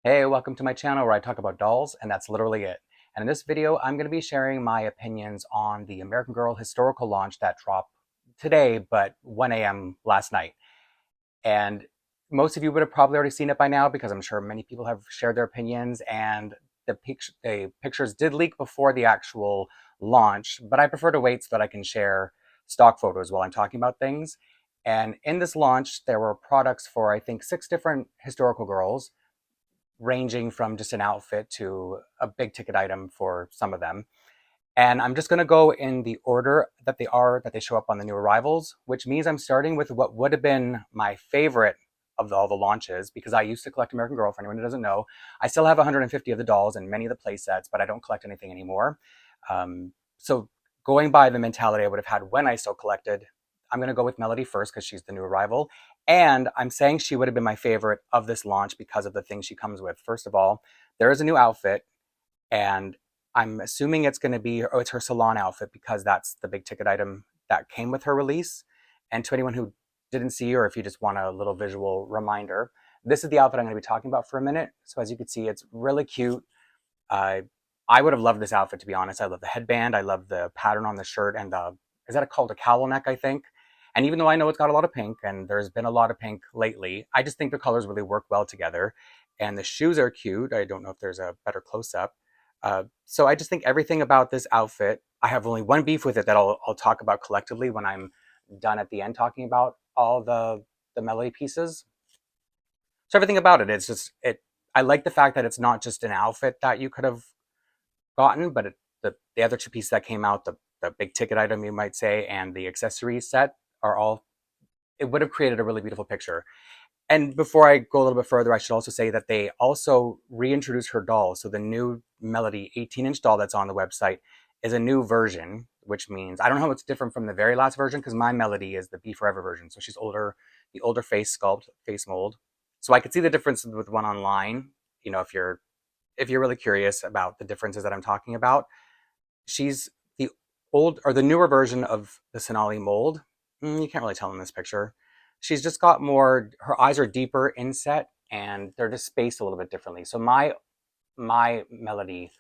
Hey, welcome to my channel where I talk about dolls, and that's literally it. And in this video, I'm going to be sharing my opinions on the American Girl historical launch that dropped today, but 1 a.m. last night. And most of you would have probably already seen it by now because I'm sure many people have shared their opinions, and the pictures did leak before the actual launch, but I prefer to wait so that I can share stock photos while I'm talking about things. And in this launch, there were products for, I think, 6 different historical girls, ranging from just an outfit to a big ticket item for some of them. And I'm just going to go in the order that they show up on the new arrivals, which means I'm starting with what would have been my favorite of all the launches, because I used to collect American Girl. For anyone who doesn't know, I still have 150 of the dolls and many of the play sets, but I don't collect anything anymore. So going by the mentality I would have had when I still collected, I'm going to go with Melody first because she's the new arrival. And I'm saying she would have been my favorite of this launch because of the things she comes with. First of all, there is a new outfit, and I'm assuming it's going to be, oh, it's her salon outfit because that's the big ticket item that came with her release. And to anyone who didn't see, or if you just want a little visual reminder, this is the outfit I'm going to be talking about for a minute. So as you can see, it's really cute. I would have loved this outfit, to be honest. I love the headband. I love the pattern on the shirt and is that called a cowl neck, I think? And even though I know it's got a lot of pink, and there's been a lot of pink lately, I just think the colors really work well together. And the shoes are cute. I don't know if there's a better close-up. So I just think everything about this outfit, I have only one beef with it that I'll talk about collectively when I'm done at the end talking about all the melody pieces. So everything about it, it's just, I like the fact that it's not just an outfit that you could have gotten, but the other 2 pieces that came out, the big ticket item, you might say, and the accessories set are all, it would have created a really beautiful picture. And before I go a little bit further, I should also say that they also reintroduced her doll. So the new Melody 18-inch doll that's on the website is a new version, which means, I don't know how it's different from the very last version because my Melody is the Be Forever version. So she's older, the older face sculpt, face mold. So I could see the difference with one online, if you're really curious about the differences that I'm talking about. She's the the newer version of the Sonali mold. You can't really tell in this picture. She's just got more, her eyes are deeper inset and they're just spaced a little bit differently. So my Melody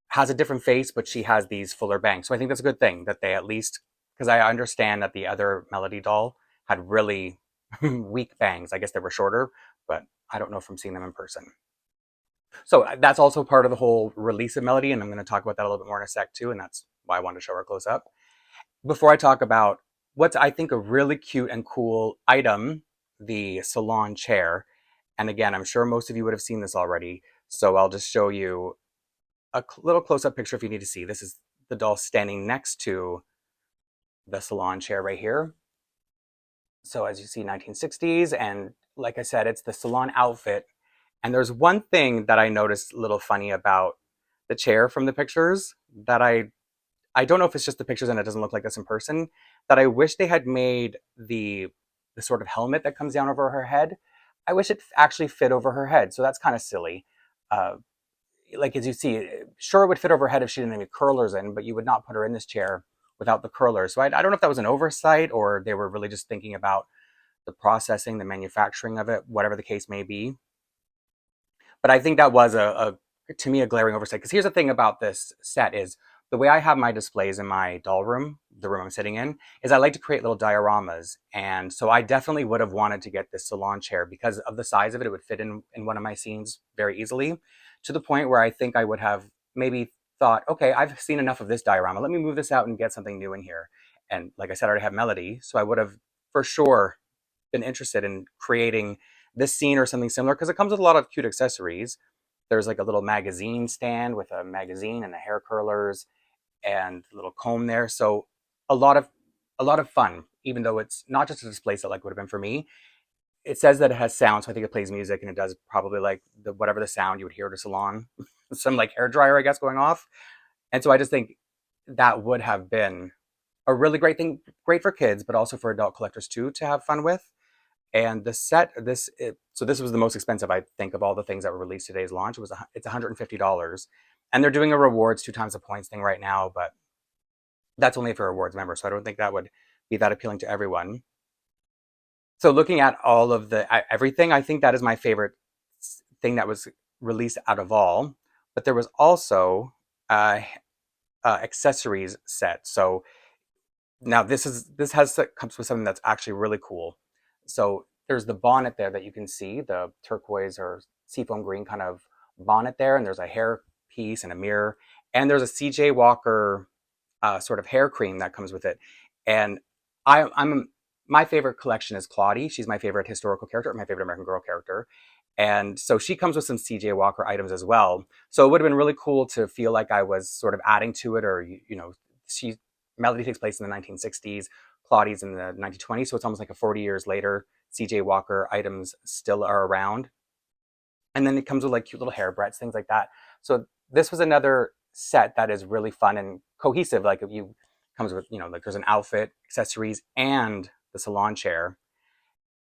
has a different face, but she has these fuller bangs. So I think that's a good thing that they at least, because I understand that the other Melody doll had really weak bangs. I guess they were shorter, but I don't know from seeing them in person. So that's also part of the whole release of Melody, and I'm going to talk about that a little bit more in a sec too, and that's why I wanted to show her close up. Before I talk about what's, I think, a really cute and cool item, the salon chair, and again, I'm sure most of you would have seen this already, so I'll just show you a little close-up picture if you need to see. This is the doll standing next to the salon chair right here. So as you see, 1960s, and like I said, it's the salon outfit. And there's one thing that I noticed a little funny about the chair from the pictures that I don't know if it's just the pictures and it doesn't look like this in person, that I wish they had made the sort of helmet that comes down over her head. I wish it actually fit over her head. So that's kind of silly. Like as you see, sure it would fit over her head if she didn't have any curlers in, but you would not put her in this chair without the curlers. So I don't know if that was an oversight or they were really just thinking about the processing, the manufacturing of it, whatever the case may be. But I think that was to me, a glaring oversight. Because here's the thing about this set is the way I have my displays in my doll room, the room I'm sitting in, is I like to create little dioramas. And so I definitely would have wanted to get this salon chair because of the size of it. It would fit in one of my scenes very easily, to the point where I think I would have maybe thought, okay, I've seen enough of this diorama. Let me move this out and get something new in here. And like I said, I already have Melody. So I would have for sure been interested in creating this scene or something similar, because it comes with a lot of cute accessories. There's like a little magazine stand with a magazine and the hair curlers and a little comb there. So a lot of fun, even though it's not just a display set like it would have been for me. It says that it has sound, so I think it plays music, and it does probably like whatever the sound you would hear at a salon, some like hair dryer, I guess, going off. And so I just think that would have been a really great thing, great for kids, but also for adult collectors too, to have fun with. And the set, so this was the most expensive, I think, of all the things that were released today's launch. It's $150, and they're doing a rewards 2 times the points thing right now, but that's only for rewards members, so I don't think that would be that appealing to everyone. So looking at all of everything, I think that is my favorite thing that was release out of all, but there was also uh, accessories set. So now comes with something that's actually really cool. So there's the bonnet there that you can see, the turquoise or seafoam green kind of bonnet there, and there's a hair piece and a mirror, and there's a CJ Walker sort of hair cream that comes with it. And I'm my favorite collection is Claudie. She's my favorite historical character, my favorite American Girl character. And so she comes with some CJ Walker items as well. So it would have been really cool to feel like I was sort of adding to it, or she Melody takes place in the 1960s, Claudie's in the 1920s, so it's almost like a 40 years later. CJ Walker items still are around. And then it comes with like cute little hair barrettes, things like that. So this was another set that is really fun and cohesive. Like if you comes with, like there's an outfit, accessories, and the salon chair.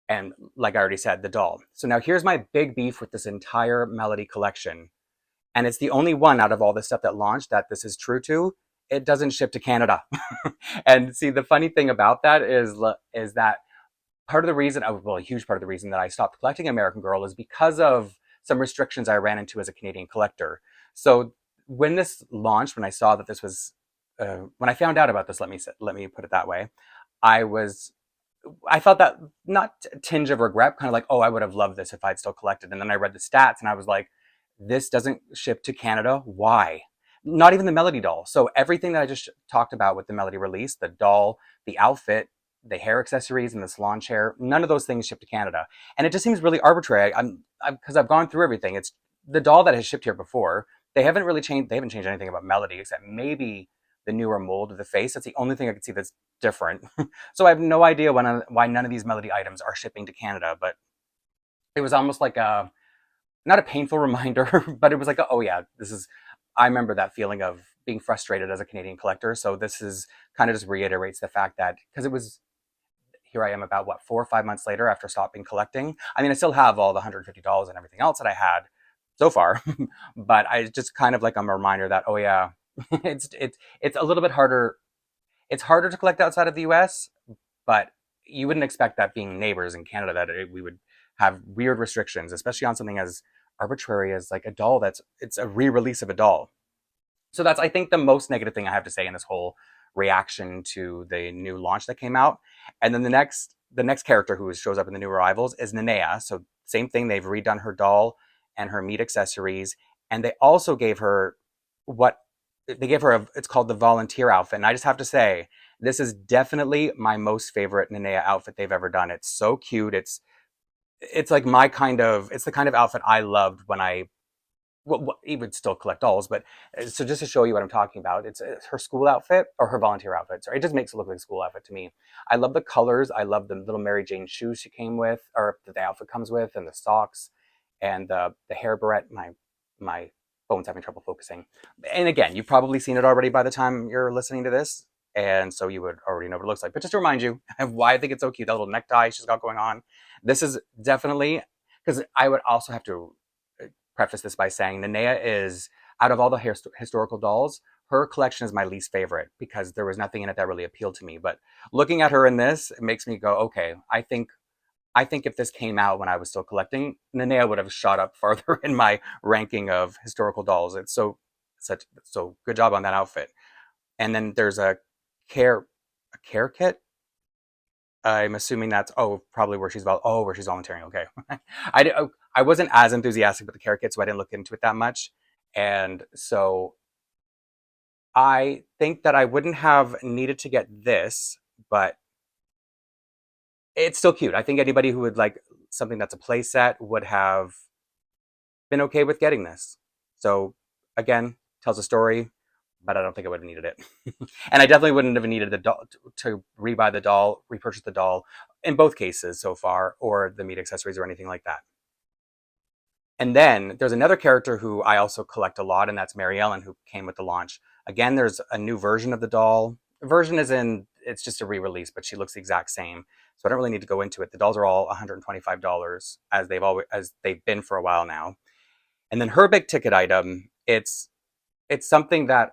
And like I already said, the doll. So now here's my big beef with this entire Melody collection. And it's the only one out of all the stuff that launched that this is true to. It doesn't ship to Canada. And see, the funny thing about that is that part of the reason, well, a huge part of the reason that I stopped collecting American Girl is because of some restrictions I ran into as a Canadian collector. So when this launched, when I saw that this was, when I found out about this, let me put it that way, I felt that not a tinge of regret, kind of like, oh, I would have loved this if I'd still collected. And then I read the stats and I was like, this doesn't ship to Canada. Why? Not even the Melody doll. So everything that I just talked about with the Melody release, the doll, the outfit, the hair accessories, and the salon chair, none of those things ship to Canada. And it just seems really arbitrary. Because I've gone through everything. It's the doll that has shipped here before. They haven't changed anything about Melody except maybe the newer mold of the face. That's the only thing I could see that's different. So I have no idea why none of these Melody items are shipping to Canada, but it was almost like not a painful reminder, but it was like, oh yeah, I remember that feeling of being frustrated as a Canadian collector. So this is kind of just reiterates the fact that, because here I am about 4 or 5 months later after stopping collecting. I mean, I still have all the $150 and everything else that I had so far, but I just kind of like, I'm a reminder that, oh yeah, it's a little bit harder. It's harder to collect outside of the US, but you wouldn't expect that being neighbors in Canada that we would have weird restrictions, especially on something as arbitrary as like a doll it's a re-release of a doll. So that's, I think, the most negative thing I have to say in this whole reaction to the new launch that came out. And then the next character who shows up in the new arrivals is Nanea. So same thing, they've redone her doll and her meat accessories, and they also gave her what they gave her it's called the volunteer outfit. And I just have to say, this is definitely my most favorite Nanea outfit they've ever done. It's so cute. It's like it's the kind of outfit I loved when I even still collect dolls, but so just to show you what I'm talking about, it's her school outfit or her volunteer outfit. Sorry, it just makes it look like a school outfit to me. I love the colors. I love the little Mary Jane shoes she came with, or that the outfit comes with, and the socks, and the hair barrette. My phone's having trouble focusing. And again, you've probably seen it already by the time you're listening to this, and so you would already know what it looks like. But just to remind you of why I think it's so cute, that little necktie she's got going on. This is definitely, because I would also have to preface this by saying Nanea is, out of all the historical dolls, her collection is my least favorite because there was nothing in it that really appealed to me. But looking at her in this, it makes me go, okay, I think if this came out when I was still collecting, Nanea would have shot up farther in my ranking of historical dolls. It's so good job on that outfit. And then there's a care kit. I'm assuming that's, probably where she's volunteering. Okay. I wasn't as enthusiastic with the care kit, so I didn't look into it that much. And so I think that I wouldn't have needed to get this, but it's still cute. I think anybody who would like something that's a play set would have been okay with getting this. So again, tells a story, but I don't think I would have needed it. And I definitely wouldn't have needed the doll to rebuy the doll, repurchase the doll in both cases so far, or the meat accessories or anything like that. And then there's another character who I also collect a lot, and that's Maryellen, who came with the launch. Again, there's a new version of the doll. Version is in, it's just a re-release, but she looks the exact same. So I don't really need to go into it. The dolls are all $125 as they've been for a while now. And then her big ticket item, it's something that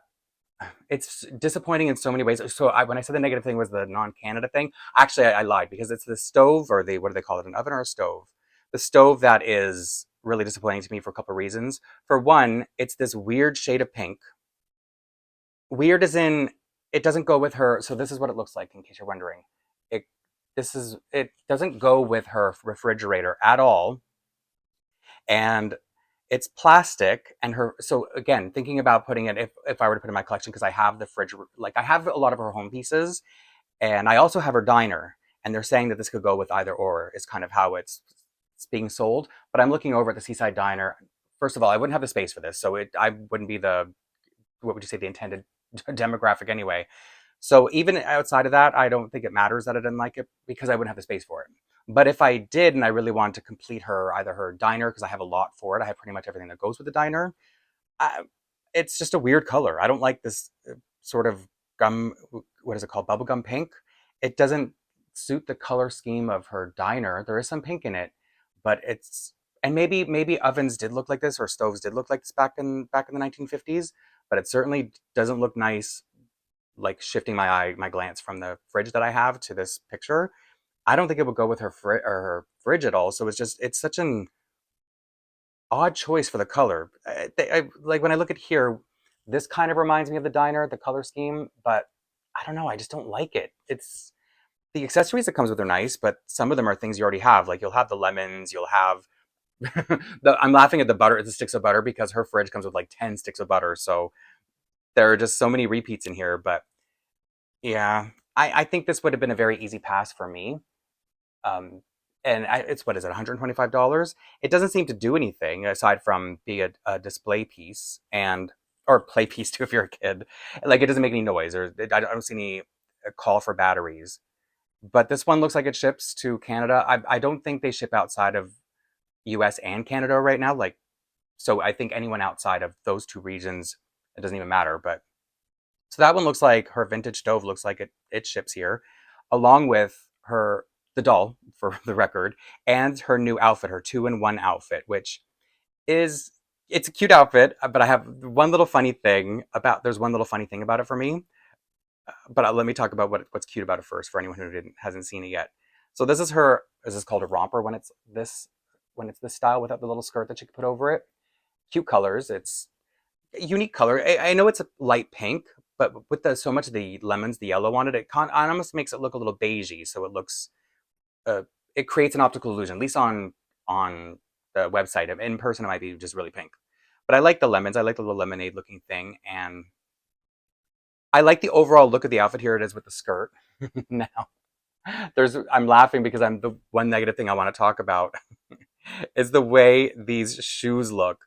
it's disappointing in so many ways. So when I said the negative thing was the non-Canada thing, actually I lied, because it's the stove, or what do they call it, an oven or a stove? The stove that is really disappointing to me for a couple of reasons. For one, it's this weird shade of pink. Weird as in it doesn't go with her. So this is what it looks like, in case you're wondering. It it doesn't go with her refrigerator at all, and it's plastic. And her, so again, thinking about putting it, if I were to put it in my collection, because I have the fridge, like I have a lot of her home pieces, and I also have her diner. And they're saying that this could go with either or, is kind of how it's being sold. But I'm looking over at the Seaside Diner. First of all, I wouldn't have the space for this, so I wouldn't be the, what would you say, the intended demographic anyway. So even outside of that, I don't think it matters that I didn't like it, because I wouldn't have the space for it. But if I did and I really wanted to complete her, either her diner, because I have a lot for it, I have pretty much everything that goes with the diner. I, it's just a weird color. I don't like this sort of gum, what is it called? Bubblegum pink. It doesn't suit the color scheme of her diner. There is some pink in it, but it's, and maybe ovens did look like this, or stoves did look like this back in the 1950s, but it certainly doesn't look nice, like shifting my glance from the fridge that I have to this picture. I don't think it would go with her or her fridge at all. So it's such an odd choice for the color. Like when I look at here, this kind of reminds me of the diner, the color scheme, but I don't know. I just don't like it. It's the accessories that comes with are nice, but some of them are things you already have. Like you'll have the lemons, you'll have I'm laughing at the butter, the sticks of butter, because her fridge comes with like 10 sticks of butter. So there are just so many repeats in here. But yeah, I think this would have been a very easy pass for me. Um, and it's, what is it, $125? It doesn't seem to do anything aside from be a display piece, and or play piece too if you're a kid. Like it doesn't make any noise, or I don't see any call for batteries. But this one looks like it ships to Canada. I don't think they ship outside of US and Canada right now. Like, so I think anyone outside of those two regions, it doesn't even matter. But so that one looks like her vintage stove, looks like it ships here, along with her, the doll, for the record, and her new outfit, her 2-in-1 outfit, which is, it's a cute outfit. But I have there's one little funny thing about it for me. But let me talk about what's cute about it first, for anyone who hasn't seen it yet. So this is her. Is this called a romper when it's this style without the little skirt that you can put over it? Cute colors. It's a unique color. I know it's a light pink, but with so much of the lemons, the yellow on it, it almost makes it look a little beigey. So it looks, uh, it creates an optical illusion. At least on the website. In person, it might be just really pink. But I like the lemons. I like the little lemonade looking thing, and I like the overall look of the outfit. Here it is with the skirt. Now, I'm laughing because the one negative thing I want to talk about is the way these shoes look.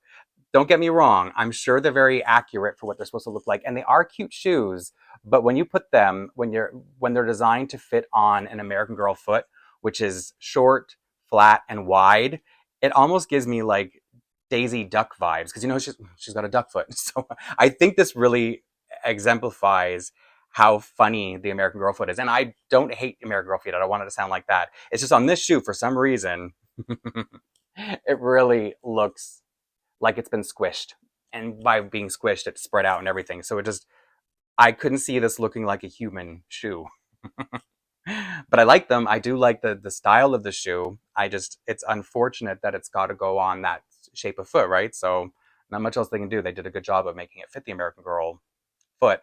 Don't get me wrong, I'm sure they're very accurate for what they're supposed to look like, and they are cute shoes. But when you put them, when they're designed to fit on an American Girl foot, which is short, flat, and wide, it almost gives me like Daisy Duck vibes, because she's got a duck foot. So I think this really exemplifies how funny the American Girl foot is. And I don't hate American Girl feet. I don't want it to sound like that. It's just on this shoe, for some reason, it really looks like it's been squished. And by being squished, it's spread out and everything. So I couldn't see this looking like a human shoe. But I like them. I do like the style of the shoe. It's unfortunate that it's got to go on that shape of foot, right? So not much else they can do. They did a good job of making it fit the American Girl foot.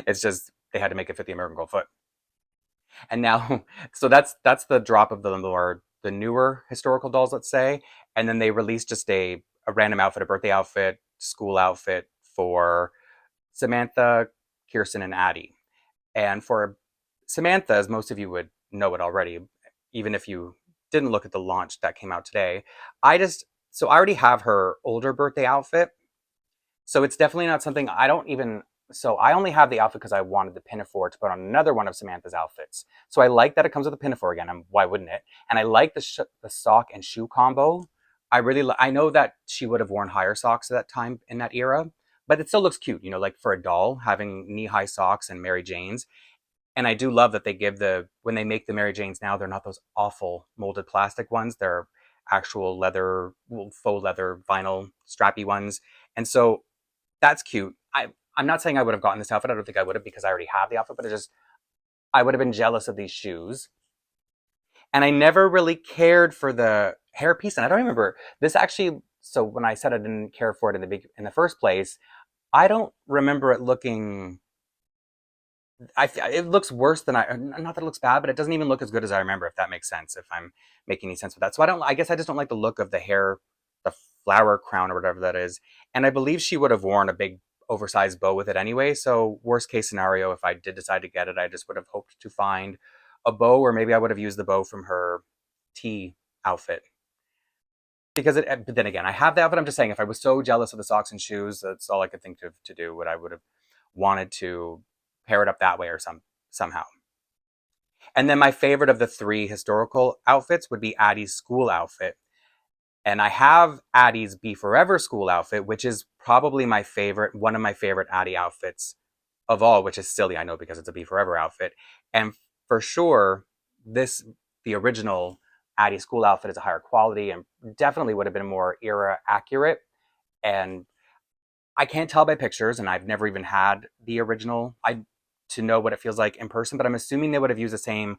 It's just they had to make it fit the American Girl foot. And now, so that's the drop of the newer historical dolls, let's say. And then they released just a random outfit, a birthday outfit, school outfit for Samantha, Kirsten, and Addy. And for Samantha, as most of you would know it already, even if you didn't look at the launch that came out today, so I already have her older birthday outfit. So it's definitely not something so I only have the outfit because I wanted the pinafore to put on another one of Samantha's outfits. So I like that it comes with a pinafore again, and why wouldn't it? And I like the sock and shoe combo. I know that she would have worn higher socks at that time in that era, but it still looks cute, like for a doll, having knee-high socks and Mary Janes. And I do love that they give when they make the Mary Janes now, they're not those awful molded plastic ones. They're actual leather, faux leather, vinyl, strappy ones. And so that's cute. I'm not saying I would have gotten this outfit. I don't think I would have, because I already have the outfit, but I would have been jealous of these shoes. And I never really cared for the hairpiece, and I don't remember this actually. So when I said I didn't care for it in the first place, I don't remember it looking. It looks worse than not that it looks bad, but it doesn't even look as good as I remember. If that makes sense, if I'm making any sense with that. So I don't. I guess I just don't like the look of the hair, the flower crown or whatever that is. And I believe she would have worn a big oversized bow with it anyway. So worst case scenario, if I did decide to get it, I just would have hoped to find a bow, or maybe I would have used the bow from her tea outfit. Because but then again, I have the outfit. I'm just saying, if I was so jealous of the socks and shoes, that's all I could think to do. What I would have wanted to pair it up that way or somehow. And then my favorite of the three historical outfits would be Addy's school outfit. And I have Addy's Be Forever school outfit, which is probably my favorite, one of my favorite Addy outfits of all, which is silly, I know, because it's a Be Forever outfit. And for sure, the original Addy school outfit is a higher quality and definitely would have been more era accurate. And I can't tell by pictures, and I've never even had the original to know what it feels like in person, but I'm assuming they would have used the same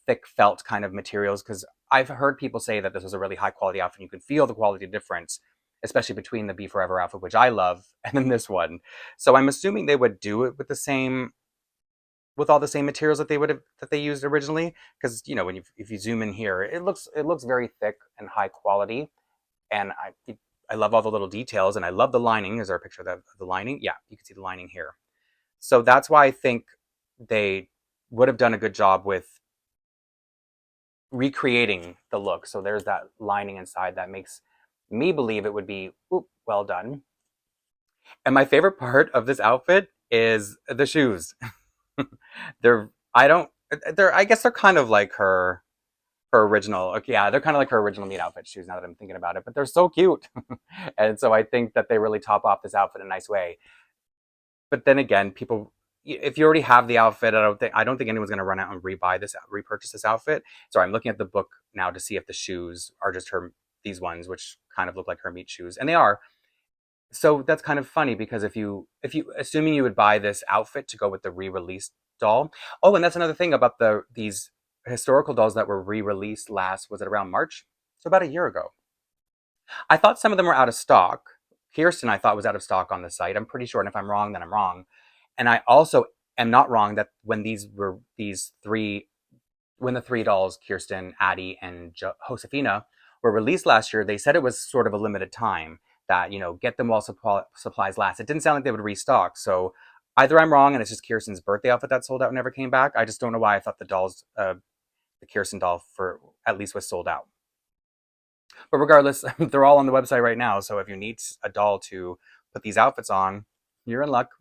thick felt kind of materials, because I've heard people say that this was a really high quality outfit. You could feel the quality difference, especially between the Be Forever outfit, which I love, and then this one. So I'm assuming they would do it with all the same materials that they used originally, because when if you zoom in here, it looks very thick and high quality, and I love all the little details, and I love the lining. Is there a picture of the lining? Yeah, you can see the lining here. So that's why I think they would have done a good job with recreating the look. So there's that lining inside that makes me believe it would be well done. And my favorite part of this outfit is the shoes. they're I don't they're I guess they're kind of like her original. Okay, yeah, they're kind of like her original meat outfit shoes now that I'm thinking about it, but they're so cute. And so I think that they really top off this outfit in a nice way. But then again, people, if you already have the outfit, I don't think anyone's going to run out and repurchase this outfit. So I'm looking at the book now to see if the shoes are just these ones, which kind of look like her meat shoes, and they are. So that's kind of funny, because if you assuming you would buy this outfit to go with the re-released doll. Oh, and that's another thing about these historical dolls that were re-released last, was it around March? So about a year ago. I thought some of them were out of stock. Kirsten, I thought, was out of stock on the site. I'm pretty sure, and if I'm wrong, then I'm wrong. And I also am not wrong that when the three dolls, Kirsten, Addy, and Josefina, were released last year, they said it was sort of a limited time, that, get them while supplies last. It didn't sound like they would restock. So either I'm wrong and it's just Kirsten's birthday outfit that sold out and never came back. I just don't know why I thought the Kirsten doll for at least was sold out. But regardless, they're all on the website right now. So if you need a doll to put these outfits on, you're in luck.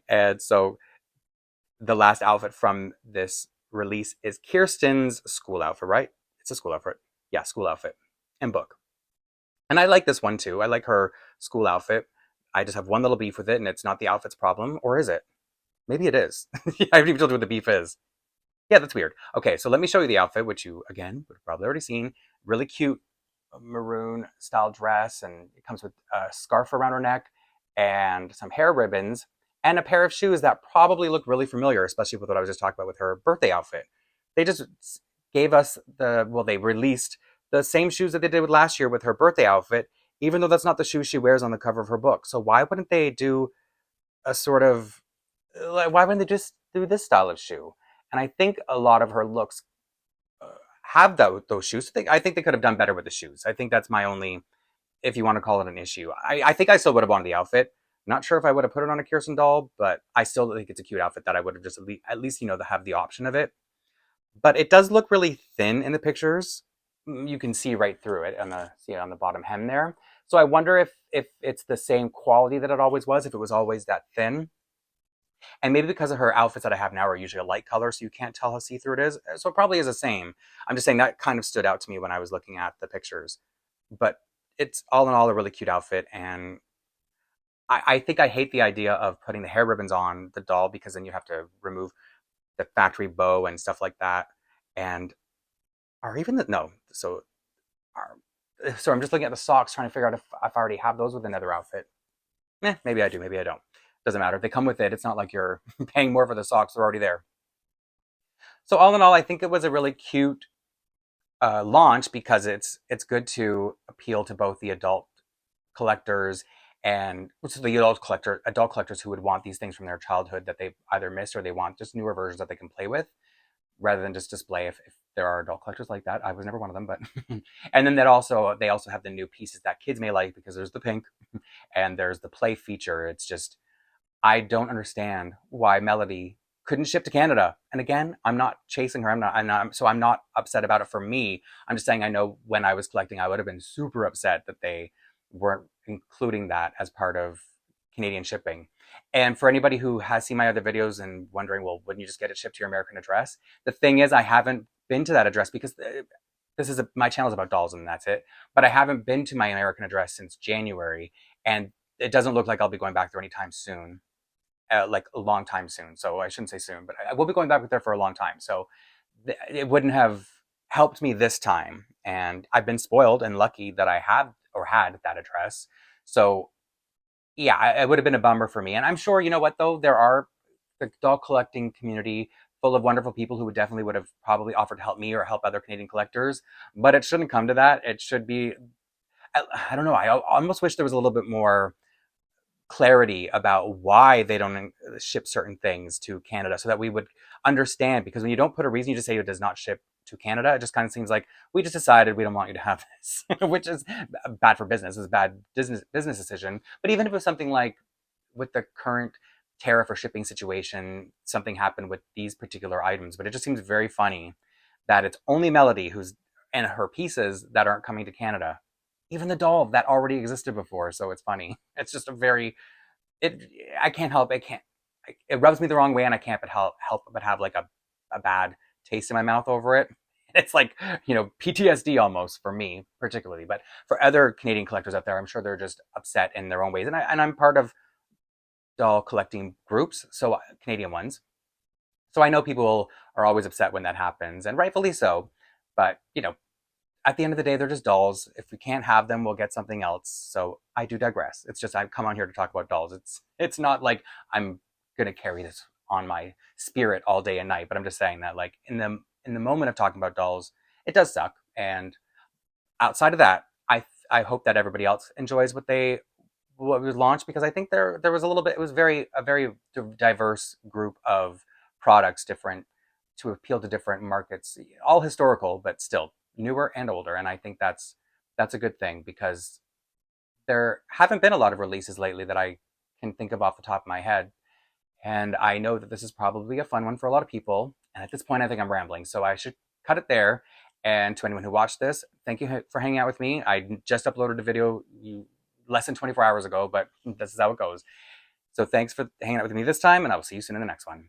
And so the last outfit from this release is Kirsten's school outfit, right? It's a school outfit. Yeah, school outfit and book. And I like this one too. I like her school outfit. I just have one little beef with it, and it's not the outfit's problem. Or is it? Maybe it is. I haven't even told you what the beef is. Yeah, that's weird. Okay, so let me show you the outfit, which you, again, would have probably already seen. Really cute maroon style dress, and it comes with a scarf around her neck and some hair ribbons and a pair of shoes that probably look really familiar, especially with what I was just talking about with her birthday outfit. They just gave us they released the same shoes that they did with last year with her birthday outfit, even though that's not the shoes she wears on the cover of her book. So why wouldn't they do a sort of, why wouldn't they just do this style of shoe? And I think a lot of her looks have those shoes. I think they could have done better with the shoes. I think that's my only, if you want to call it, an issue. I think I still would have wanted the outfit. Not sure if I would have put it on a Kirsten doll, but I still think it's a cute outfit that I would have just at least have the option of it. But it does look really thin in the pictures. You can see right through it on the bottom hem there. So I wonder if it's the same quality that it always was, if it was always that thin. And maybe because of her outfits that I have now are usually a light color, so you can't tell how see-through it is. So it probably is the same. I'm just saying that kind of stood out to me when I was looking at the pictures. But it's all in all a really cute outfit, and I think I hate the idea of putting the hair ribbons on the doll, because then you have to remove the factory bow and stuff like that. And or even no. So I'm just looking at the socks, trying to figure out if I already have those with another outfit. Maybe I do, maybe I don't. Doesn't matter. If they come with it, it's not like you're paying more for the socks. They're already there. So all in all, I think it was a really cute launch because it's good to appeal to both the adult collectors and the adult collectors who would want these things from their childhood that they've either missed or they want just newer versions that they can play with rather than just display if there are adult collectors like that. I was never one of them, but and then they also have the new pieces that kids may like because there's the pink and there's the play feature. It's just I don't understand why Melody couldn't ship to Canada. And again, I'm not chasing her. I'm not upset about it for me. I'm just saying I know when I was collecting, I would have been super upset that they weren't including that as part of Canadian shipping. And for anybody who has seen my other videos and wondering, well, wouldn't you just get it shipped to your American address? The thing is, I haven't been to that address because my channel is about dolls and that's it. But I haven't been to my American address since January, and it doesn't look like I'll be going back there anytime soon, like a long time soon. So I shouldn't say soon, but I will be going back there for a long time. So it wouldn't have helped me this time. And I've been spoiled and lucky that I have or had that address. So yeah, it would have been a bummer for me. And I'm sure, you know what though, there are the doll collecting community full of wonderful people who would have probably offered to help me or help other Canadian collectors. But it shouldn't come to that. It should be, I don't know. I almost wish there was a little bit more clarity about why they don't ship certain things to Canada so that we would understand. Because when you don't put a reason, you just say it does not ship to Canada, it just kind of seems like we just decided we don't want you to have this, which is bad for business. It's a bad business decision. But even if it was something like with the current tariff or shipping situation, something happened with these particular items, but it just seems very funny that it's only Melody who's and her pieces that aren't coming to Canada. Even the doll that already existed before, so it's funny. It's just a very it. I can't help. It can't. It rubs me the wrong way, and I can't but help but have like a bad taste in my mouth over it. It's like, you know, PTSD almost for me particularly, but for other Canadian collectors out there, I'm sure they're just upset in their own ways. And I'm part of doll collecting groups, so Canadian ones. So I know people are always upset when that happens, and rightfully so. But you know, at the end of the day, they're just dolls. If we can't have them, we'll get something else. So I do digress. It's just I've come on here to talk about dolls. It's not like I'm gonna carry this on my spirit all day and night. But I'm just saying that like in the moment of talking about dolls, it does suck. And outside of that, I hope that everybody else enjoys what was launched because I think there was a little bit. It was a very diverse group of products, different to appeal to different markets, all historical, but still newer and older. And I think that's a good thing because there haven't been a lot of releases lately that I can think of off the top of my head. And I know that this is probably a fun one for a lot of people. And at this point, I think I'm rambling, so I should cut it there. And to anyone who watched this, thank you for hanging out with me. I just uploaded a video less than 24 hours ago, but this is how it goes. So thanks for hanging out with me this time, and I will see you soon in the next one.